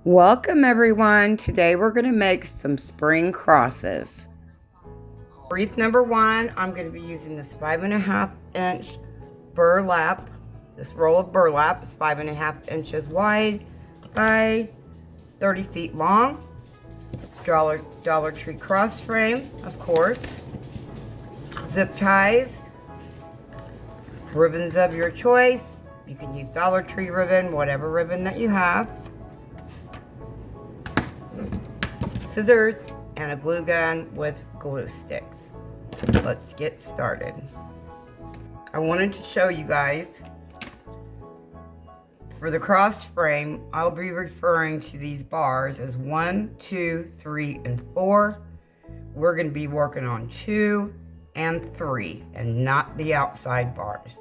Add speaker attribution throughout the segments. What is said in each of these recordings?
Speaker 1: Welcome everyone. Today we're going to make some spring crosses. Wreath number 1, I'm going to be using this 5.5 inch burlap. This roll of burlap is 5.5 inches wide by 30 feet long. Dollar Tree cross frame, of course. Zip ties. Ribbons of your choice. You can use Dollar Tree ribbon, whatever ribbon that you have. Scissors and a glue gun with glue sticks. Let's get started. I wanted to show you guys, for the cross frame, I'll be referring to these bars as 1, 2, 3, and 4. We're going to be working on 2 and 3 and not the outside bars.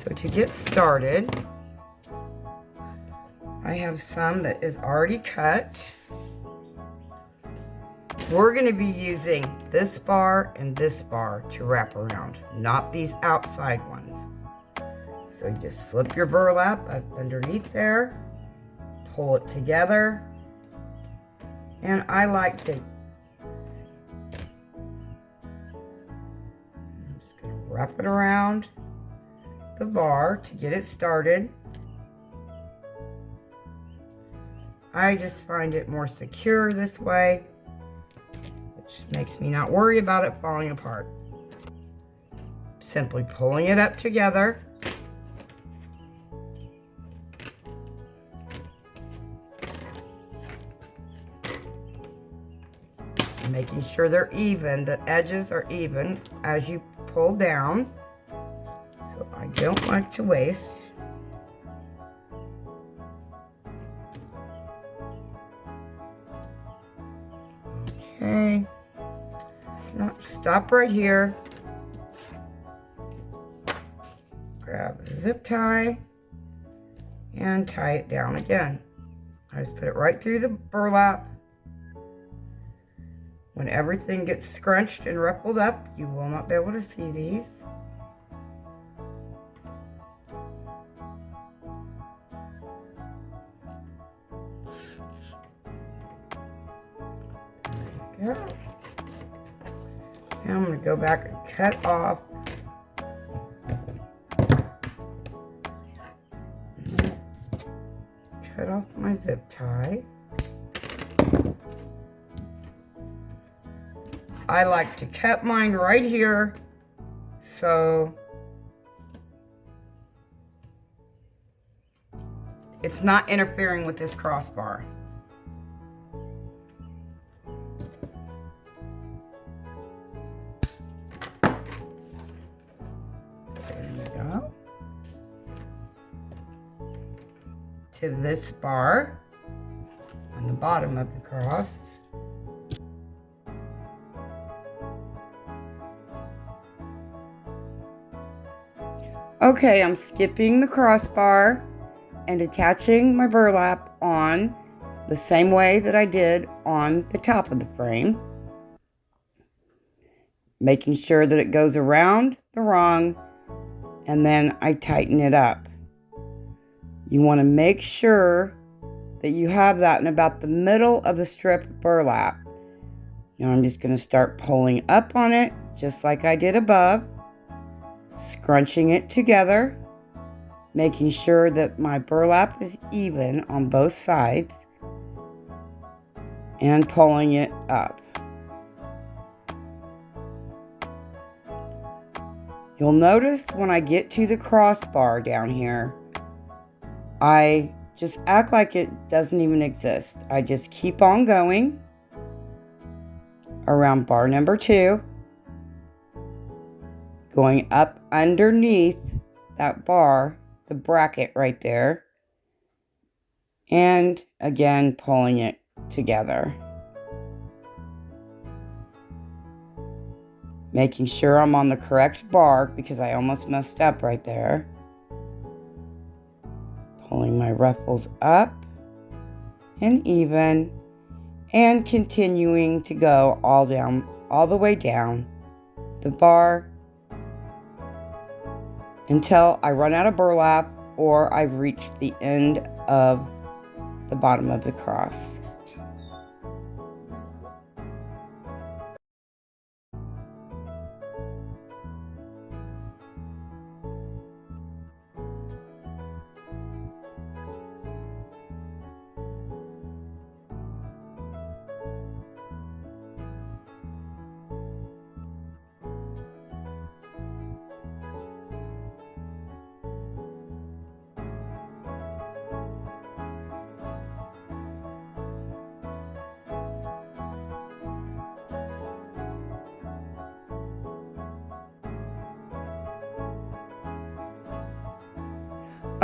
Speaker 1: So to get started, I have some that is already cut. We're going to be using this bar and this bar to wrap around, not these outside ones. So just slip your burlap up underneath there, pull it together, and I like to, I'm just going to wrap it around the bar to get it started. I just find it more secure this way, which makes me not worry about it falling apart. Simply pulling it up together. Making sure they're even, the edges are even as you pull down. So I don't like to waste. Okay, now stop right here. Grab a zip tie and tie it down again. I just put it right through the burlap. When everything gets scrunched and ruffled up, you will not be able to see these. There you go. Now I'm going to go back and cut off my zip tie. I like to cut mine right here, so it's not interfering with this crossbar. There we go. To this bar on the bottom of the cross. Okay, I'm skipping the crossbar and attaching my burlap on the same way that I did on the top of the frame. Making sure that it goes around the rung, and then I tighten it up. You want to make sure that you have that in about the middle of the strip of burlap. Now I'm just going to start pulling up on it just like I did above. Scrunching it together, making sure that my burlap is even on both sides, and pulling it up. You'll notice when I get to the crossbar down here, I just act like it doesn't even exist. I just keep on going around bar number 2. Going up underneath that bar, the bracket right there, and again pulling it together. Making sure I'm on the correct bar because I almost messed up right there. Pulling my ruffles up and even, and continuing to go all the way down the bar until I run out of burlap or I've reached the end of the bottom of the cross.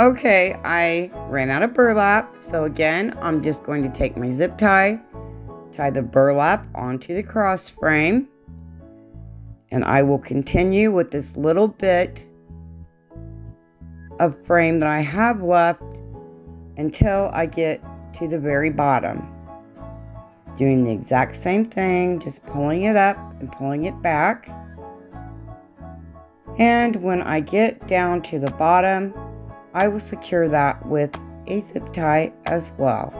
Speaker 1: Okay, I ran out of burlap, so again, I'm just going to take my zip tie, tie the burlap onto the cross frame, and I will continue with this little bit of frame that I have left until I get to the very bottom. Doing the exact same thing, just pulling it up and pulling it back. And when I get down to the bottom, I will secure that with a zip tie as well.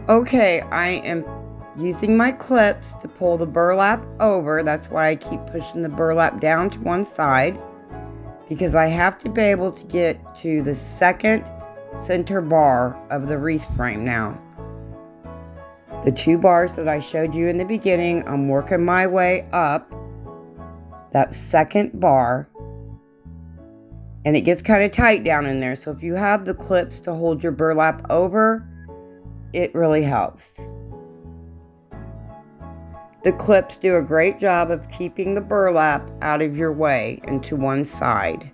Speaker 1: Okay, I am using my clips to pull the burlap over. That's why I keep pushing the burlap down to one side, because I have to be able to get to the second center bar of the wreath frame now. The 2 bars that I showed you in the beginning, I'm working my way up that second bar, and it gets kind of tight down in there. So if you have the clips to hold your burlap over, it really helps. The clips do a great job of keeping the burlap out of your way and to one side.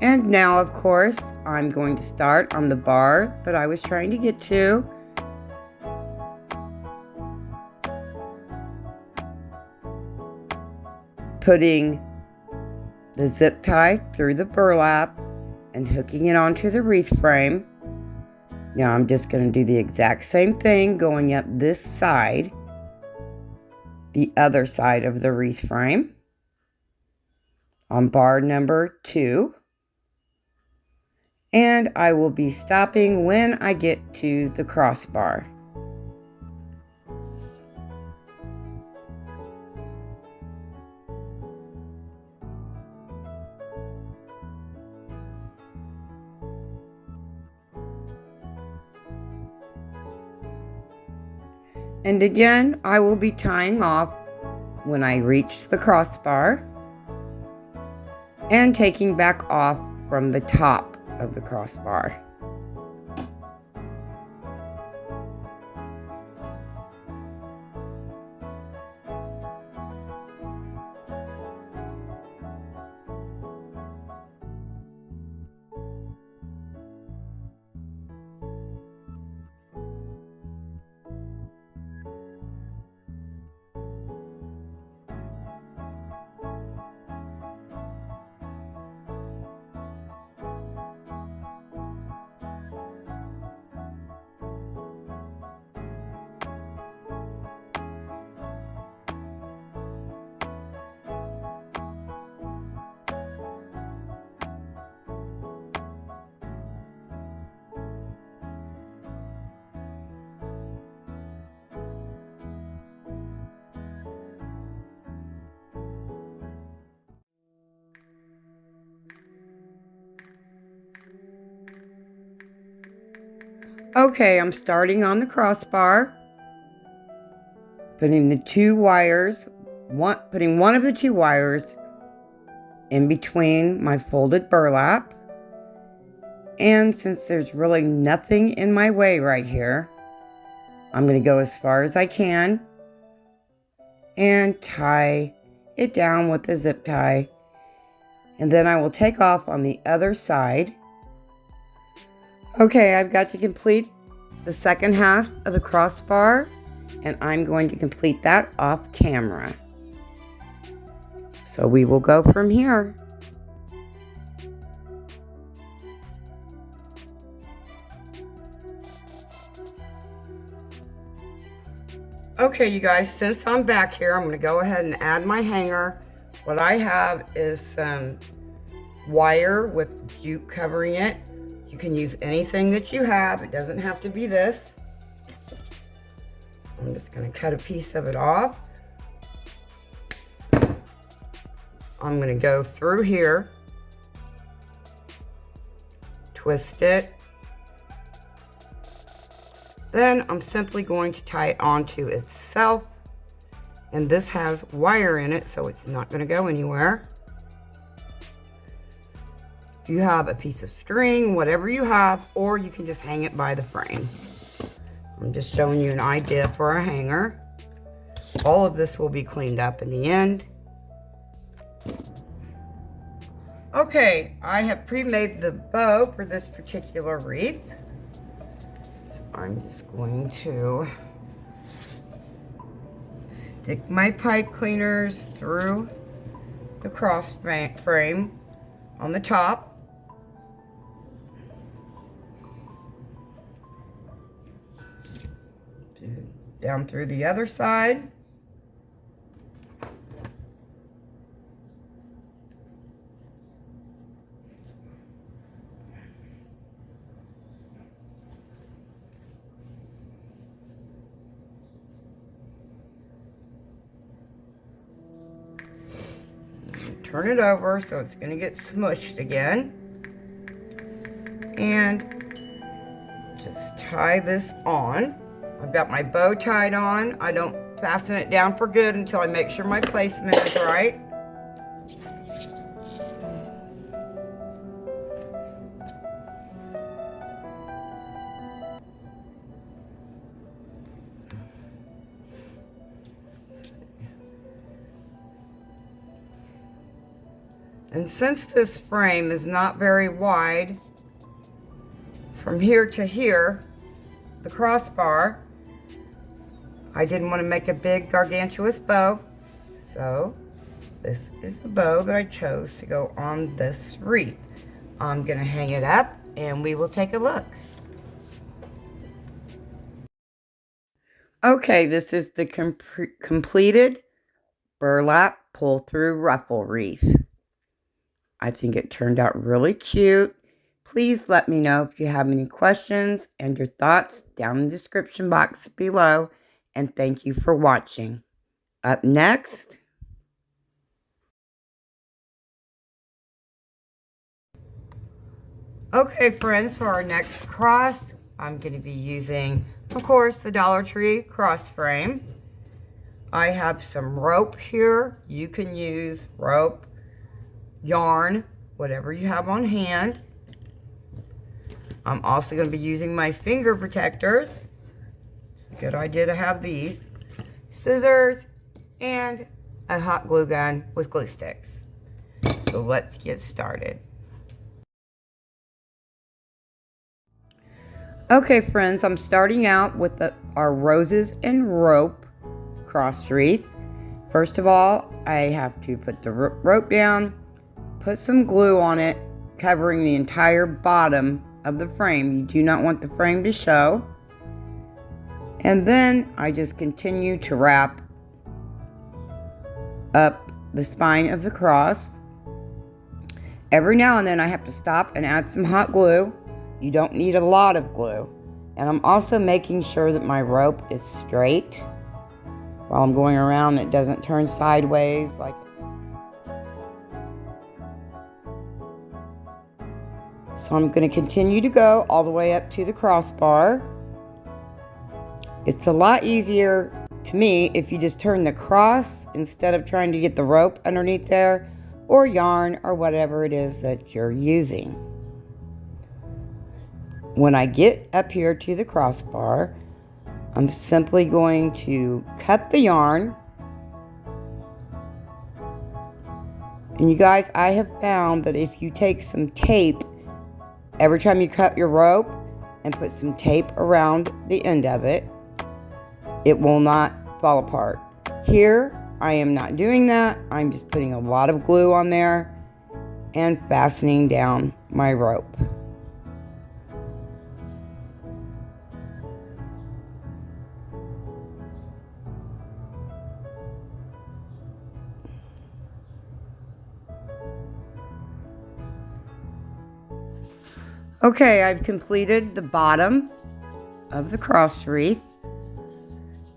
Speaker 1: And now, of course, I'm going to start on the bar that I was trying to get to. Putting the zip tie through the burlap and hooking it onto the wreath frame. Now I'm just going to do the exact same thing going up this side, the other side of the wreath frame, on bar number 2. And I will be stopping when I get to the crossbar. And again, I will be tying off when I reach the crossbar and taking back off from the top of the crossbar. Okay, I'm starting on the crossbar, putting the 2 wires, putting one of the 2 wires in between my folded burlap. And since there's really nothing in my way right here, I'm going to go as far as I can and tie it down with a zip tie. And then I will take off on the other side. Okay, I've got to complete the second half of the crossbar, and I'm going to complete that off camera. So we will go from here. Okay, you guys, since I'm back here, I'm going to go ahead and add my hanger. What I have is some wire with jute covering it. You can use anything that you have. It doesn't have to be this. I'm just going to cut a piece of it off. I'm going to go through here, twist it. Then I'm simply going to tie it onto itself. And this has wire in it, so it's not going to go anywhere. If you have a piece of string, whatever you have, or you can just hang it by the frame. I'm just showing you an idea for a hanger. All of this will be cleaned up in the end. Okay, I have pre-made the bow for this particular wreath. I'm just going to stick my pipe cleaners through the cross frame on the top. Down through the other side. Turn it over so it's going to get smushed again. And just tie this on. I've got my bow tied on. I don't fasten it down for good until I make sure my placement is right. And since this frame is not very wide, from here to here, the crossbar, I didn't want to make a big gargantuous bow, so this is the bow that I chose to go on this wreath. I'm going to hang it up and we will take a look. Okay, this is the completed burlap pull-through ruffle wreath. I think it turned out really cute. Please let me know if you have any questions and your thoughts down in the description box below. And thank you for watching. Up next, okay friends, for our next cross, I'm going to be using, of course, the Dollar Tree cross frame. I have some rope here. You can use rope, yarn, whatever you have on hand. I'm also going to be using my finger protectors. It's a good idea to have these. Scissors and a hot glue gun with glue sticks. So let's get started. Okay friends, I'm starting out with our roses and rope cross wreath. First of all, I have to put the rope down, put some glue on it, covering the entire bottom of the frame. You do not want the frame to show. And then I just continue to wrap up the spine of the cross. Every now and then I have to stop and add some hot glue. You don't need a lot of glue. And I'm also making sure that my rope is straight while I'm going around. It doesn't turn sideways like. So I'm going to continue to go all the way up to the crossbar. It's a lot easier to me if you just turn the cross instead of trying to get the rope underneath there, or yarn, or whatever it is that you're using. When I get up here to the crossbar, I'm simply going to cut the yarn. And you guys, I have found that if you take some tape every time you cut your rope and put some tape around the end of it, it will not fall apart. Here, I am not doing that. I'm just putting a lot of glue on there and fastening down my rope. Okay, I've completed the bottom of the cross wreath.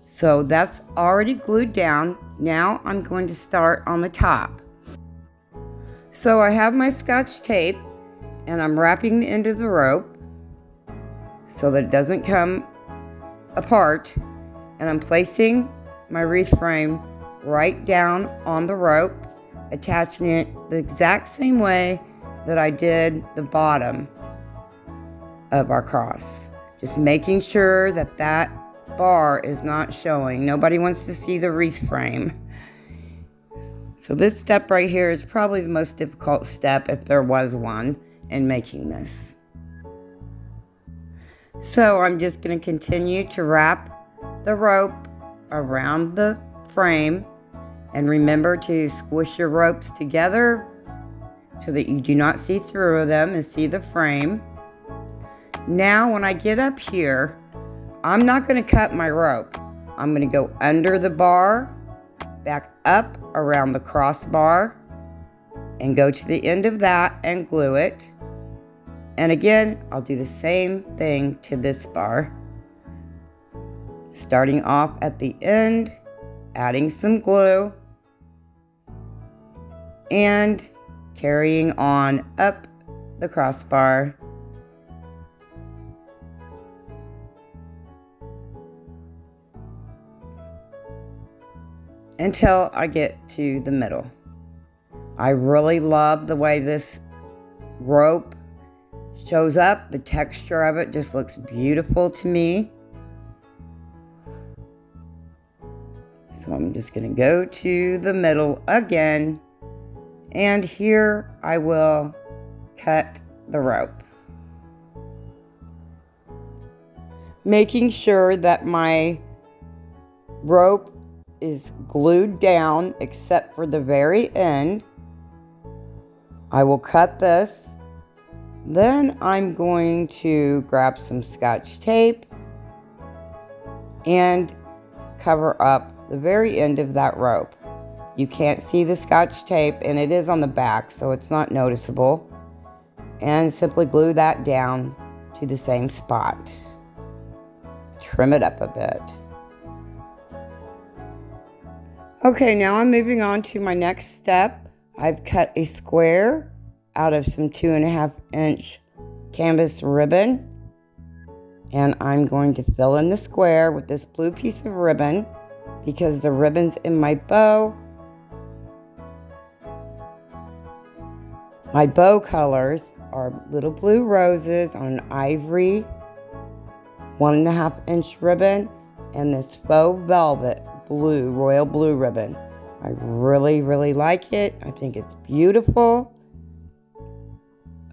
Speaker 1: So that's already glued down. Now I'm going to start on the top. So I have my Scotch tape and I'm wrapping the end of the rope so that it doesn't come apart. And I'm placing my wreath frame right down on the rope, attaching it the exact same way that I did the bottom of our cross. Just making sure that that bar is not showing. Nobody wants to see the wreath frame. So this step right here is probably the most difficult step, if there was one, in making this. So I'm just going to continue to wrap the rope around the frame, and remember to squish your ropes together so that you do not see through them and see the frame. Now when I get up here, I'm not going to cut my rope. I'm going to go under the bar, back up around the crossbar, and go to the end of that and glue it. And again, I'll do the same thing to this bar. Starting off at the end, adding some glue, and carrying on up the crossbar. Until I get to the middle. I really love the way this rope shows up. The texture of it just looks beautiful to me. So I'm just going to go to the middle again, and here I will cut the rope. Making sure that my rope is glued down except for the very end. I will cut this. Then I'm going to grab some Scotch tape and cover up the very end of that rope. You can't see the Scotch tape, and it is on the back, so it's not noticeable. And simply glue that down to the same spot. Trim it up a bit. Okay, now I'm moving on to my next step. I've cut a square out of some 2.5-inch canvas ribbon, and I'm going to fill in the square with this blue piece of ribbon because the ribbons in my bow, my bow colors are little blue roses on an ivory 1.5-inch ribbon and this faux velvet blue, royal blue ribbon. I really, really like it. I think it's beautiful.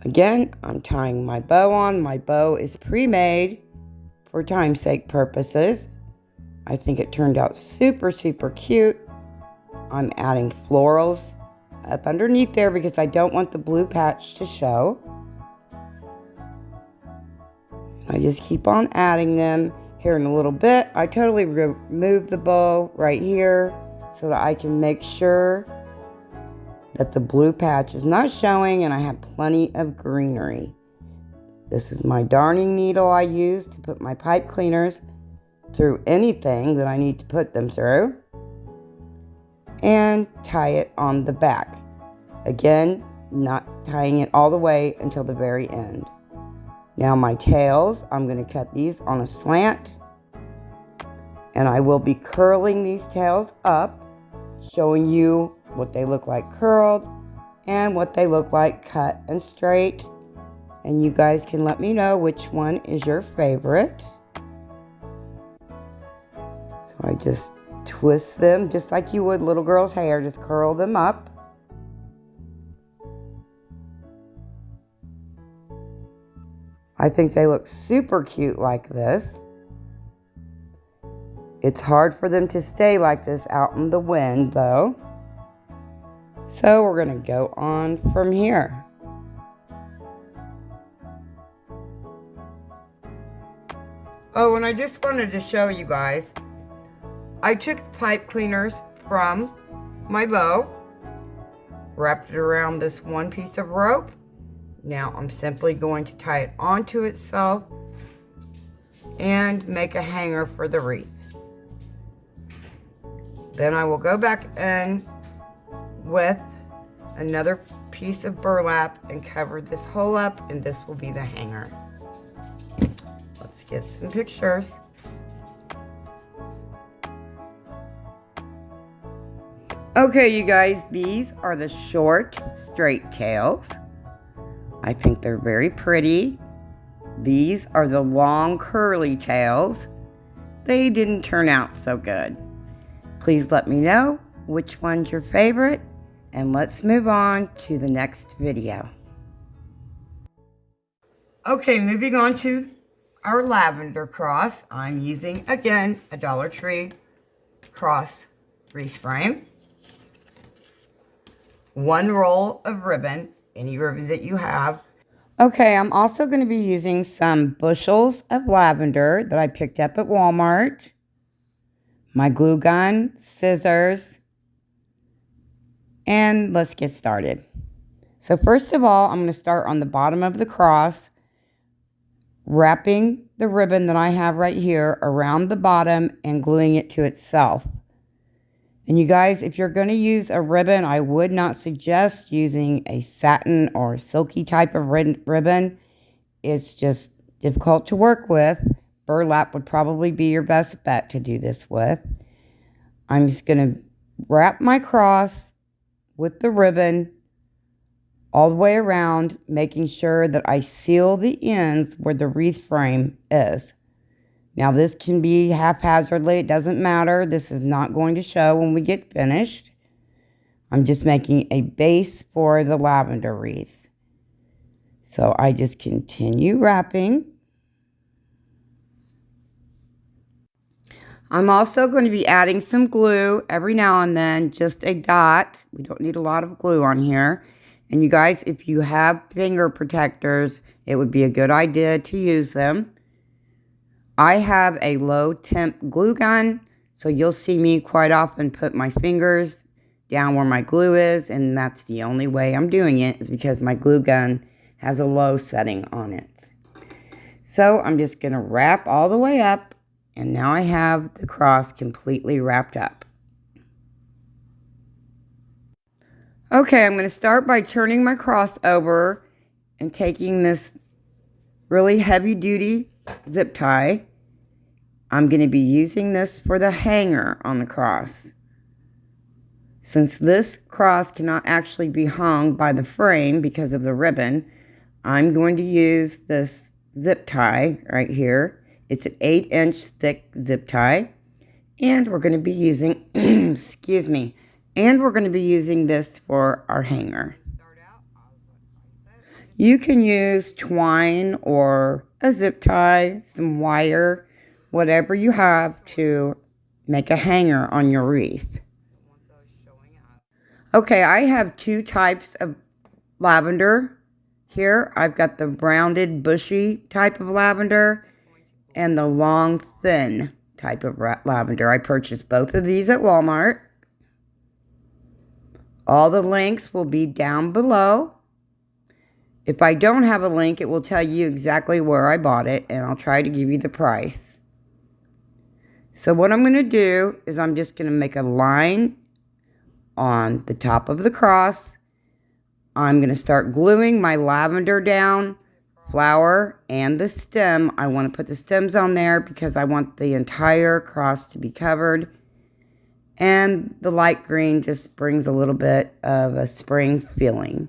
Speaker 1: Again, I'm tying my bow on. My bow is pre-made for time's sake purposes. I think it turned out super, super cute. I'm adding florals up underneath there because I don't want the blue patch to show. I just keep on adding them. Here in a little bit, I totally remove the bow right here so that I can make sure that the blue patch is not showing and I have plenty of greenery. This is my darning needle I use to put my pipe cleaners through anything that I need to put them through, and tie it on the back. Again, not tying it all the way until the very end. Now my tails, I'm going to cut these on a slant, and I will be curling these tails up, showing you what they look like curled and what they look like cut and straight. And you guys can let me know which one is your favorite. So I just twist them just like you would little girl's hair. Just curl them up. I think they look super cute like this. It's hard for them to stay like this out in the wind though. So we're going to go on from here. Oh, and I just wanted to show you guys. I took the pipe cleaners from my bow, wrapped it around this one piece of rope. Now I'm simply going to tie it onto itself and make a hanger for the wreath. Then I will go back in with another piece of burlap and cover this hole up, and this will be the hanger. Let's get some pictures. Okay, you guys, these are the short straight tails. I think they're very pretty. These are the long curly tails. They didn't turn out so good. Please let me know which one's your favorite, and let's move on to the next video. Okay, moving on to our lavender cross. I'm using, again, a Dollar Tree cross wreath frame. One roll of ribbon, any ribbon that you have. Okay, I'm also going to be using some bushels of lavender that I picked up at Walmart. My glue gun, scissors, and let's get started. So first of all, I'm going to start on the bottom of the cross, wrapping the ribbon that I have right here around the bottom and gluing it to itself. And you guys, if you're going to use a ribbon, I would not suggest using a satin or silky type of ribbon. It's just difficult to work with. Burlap would probably be your best bet to do this with. I'm just going to wrap my cross with the ribbon all the way around, making sure that I seal the ends where the wreath frame is. Now this can be haphazardly, it doesn't matter. This is not going to show when we get finished. I'm just making a base for the lavender wreath. So I just continue wrapping. I'm also going to be adding some glue every now and then, just a dot. We don't need a lot of glue on here. And you guys, if you have finger protectors, it would be a good idea to use them. I have a low temp glue gun, so you'll see me quite often put my fingers down where my glue is, and that's the only way I'm doing it is because my glue gun has a low setting on it. So I'm just going to wrap all the way up, and now I have the cross completely wrapped up. Okay, I'm going to start by turning my cross over and taking this really heavy duty zip tie. I'm going to be using this for the hanger on the cross. Since this cross cannot actually be hung by the frame because of the ribbon, I'm going to use this zip tie right here. It's an 8-inch thick zip tie, and we're going to be using, excuse me, and we're going to be using this for our hanger. You can use twine or a zip tie, some wire, whatever you have to make a hanger on your wreath. Okay, I have two types of lavender here. I've got the rounded, bushy type of lavender and the long, thin type of lavender. I purchased both of these at Walmart. All the links will be down below. If I don't have a link, it will tell you exactly where I bought it, and I'll try to give you the price. So what I'm going to do is I'm just going to make a line on the top of the cross. I'm going to start gluing my lavender down, flower, and the stem. I want to put the stems on there because I want the entire cross to be covered. And the light green just brings a little bit of a spring feeling.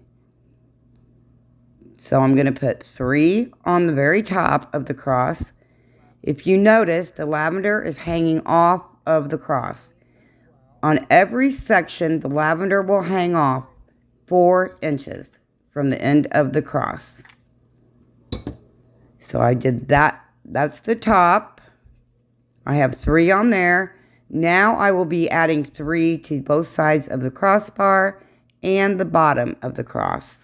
Speaker 1: So I'm going to put 3 on the very top of the cross. If you notice, the lavender is hanging off of the cross. On every section, the lavender will hang off 4 inches from the end of the cross. So I did that. That's the top. I have 3 on there. Now I will be adding 3 to both sides of the crossbar and the bottom of the cross.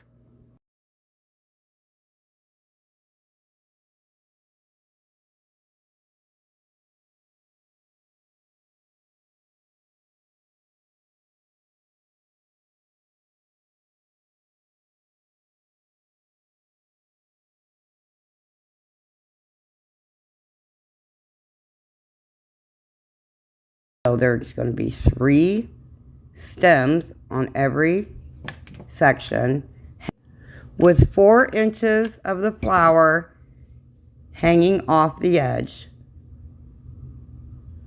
Speaker 1: So there's going to be 3 stems on every section with 4 inches of the flower hanging off the edge.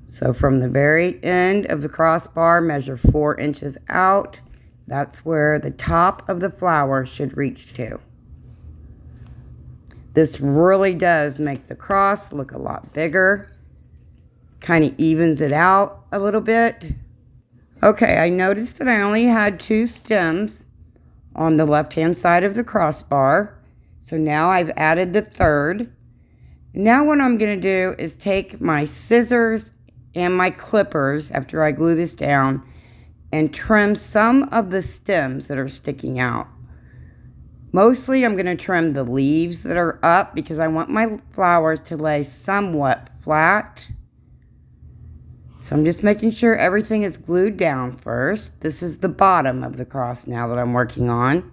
Speaker 1: So from the very end of the crossbar, measure 4 inches out. That's where the top of the flower should reach to. This really does make the cross look a lot bigger. Kind of evens it out a little bit. Okay, I noticed that I only had 2 stems on the left-hand side of the crossbar. So now I've added the 3rd. Now what I'm going to do is take my scissors and my clippers after I glue this down and trim some of the stems that are sticking out. Mostly I'm going to trim the leaves that are up because I want my flowers to lay somewhat flat. So I'm just making sure everything is glued down first. This is the bottom of the cross now that I'm working on.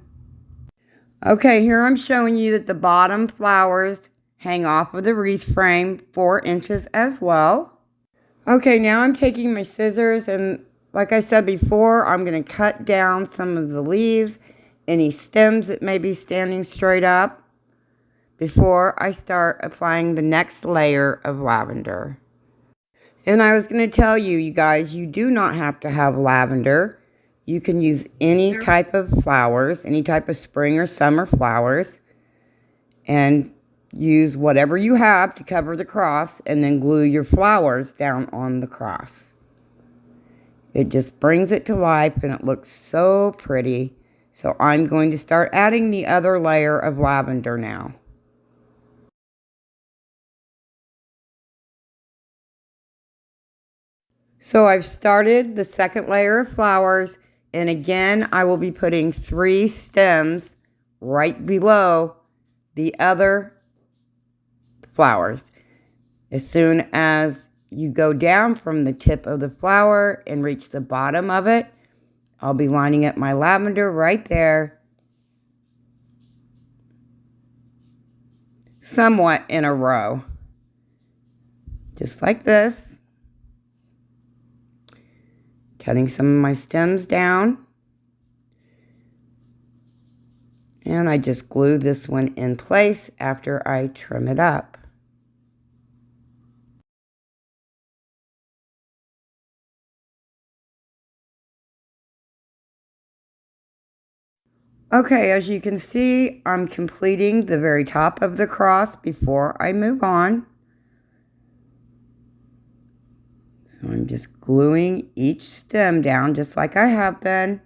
Speaker 1: Okay, here I'm showing you that the bottom flowers hang off of the wreath frame 4 inches as well. Okay, now I'm taking my scissors and like I said before, I'm going to cut down some of the leaves, any stems that may be standing straight up before I start applying the next layer of lavender. And I was going to tell you, you guys, you do not have to have lavender. You can use any type of flowers, any type of spring or summer flowers, and use whatever you have to cover the cross and then glue your flowers down on the cross. It just brings it to life and it looks so pretty. So I'm going to start adding the other layer of lavender now. So I've started the second layer of flowers, and again I will be putting 3 stems right below the other flowers. As soon as you go down from the tip of the flower and reach the bottom of it, I'll be lining up my lavender right there, somewhat in a row, just like this. Cutting some of my stems down. And I just glue this one in place after I trim it up. Okay, as you can see, I'm completing the very top of the cross before I move on. So I'm just gluing each stem down just like I have been.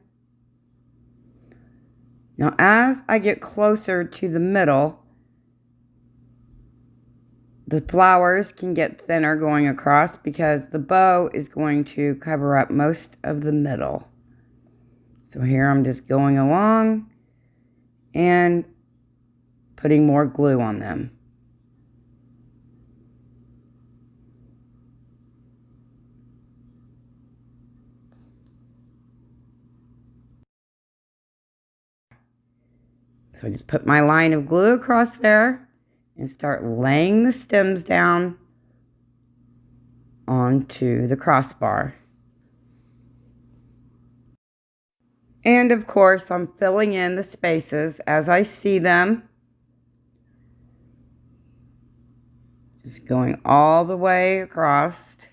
Speaker 1: Now as I get closer to the middle, the flowers can get thinner going across because the bow is going to cover up most of the middle. So here I'm just going along and putting more glue on them. So I just put my line of glue across there and start laying the stems down onto the crossbar. And of course, I'm filling in the spaces as I see them. Just going all the way across.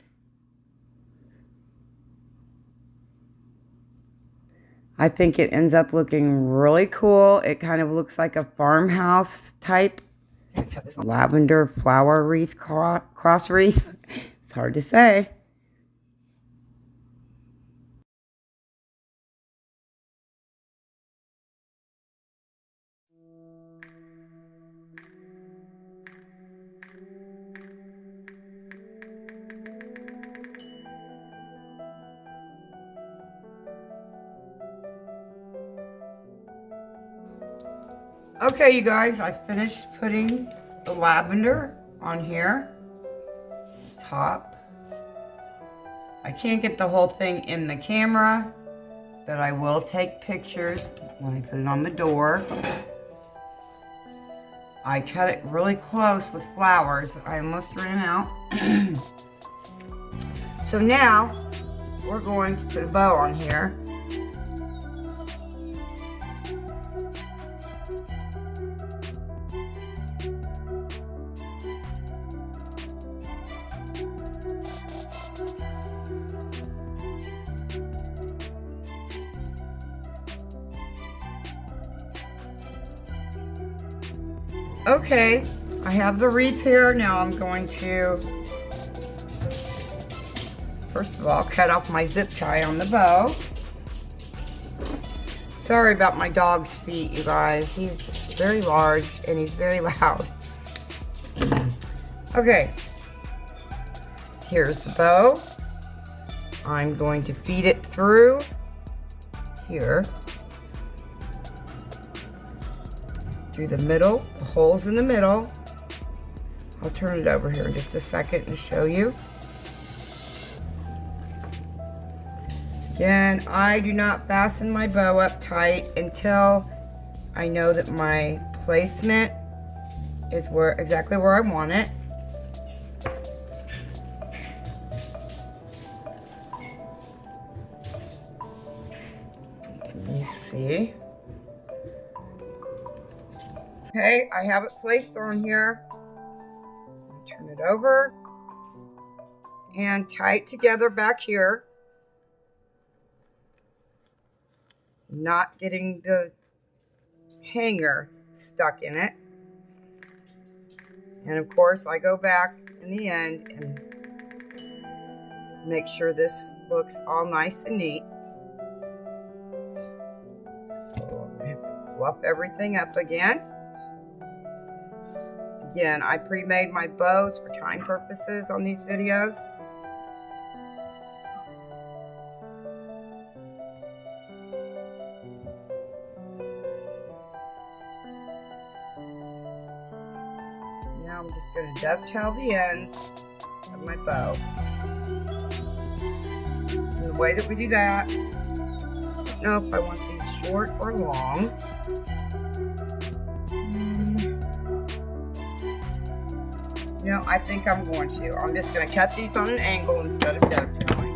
Speaker 1: I think it ends up looking really cool. It kind of looks like a farmhouse type lavender flower wreath, cross wreath. It's hard to say. Okay, you guys, I finished putting the lavender on here. Top. I can't get the whole thing in the camera, but I will take pictures when I put it on the door. I cut it really close with flowers. I almost ran out. So now, we're going to put a bow on here. Okay, I have the wreath here. Now I'm going to, first of all, cut off my zip tie on the bow. Sorry about my dog's feet, you guys. He's very large and he's very loud. Okay, here's the bow. I'm going to feed it through here. Through the middle, the holes in the middle. I'll turn it over here in just a second and show you. Again, I do not fasten my bow up tight until I know that my placement is exactly where I want it. Let me see. Okay, I have it placed on here. Turn it over and tie it together back here. Not getting the hanger stuck in it. And of course, I go back in the end and make sure this looks all nice and neat. So I'm going to fluff everything up again. Again, I pre-made my bows for time purposes on these videos. Now I'm just going to dovetail the ends of my bow. And the way that we do that, I don't know if I want these short or long. You know, I think I'm going to. I'm just going to cut these on an angle instead of dovetailing.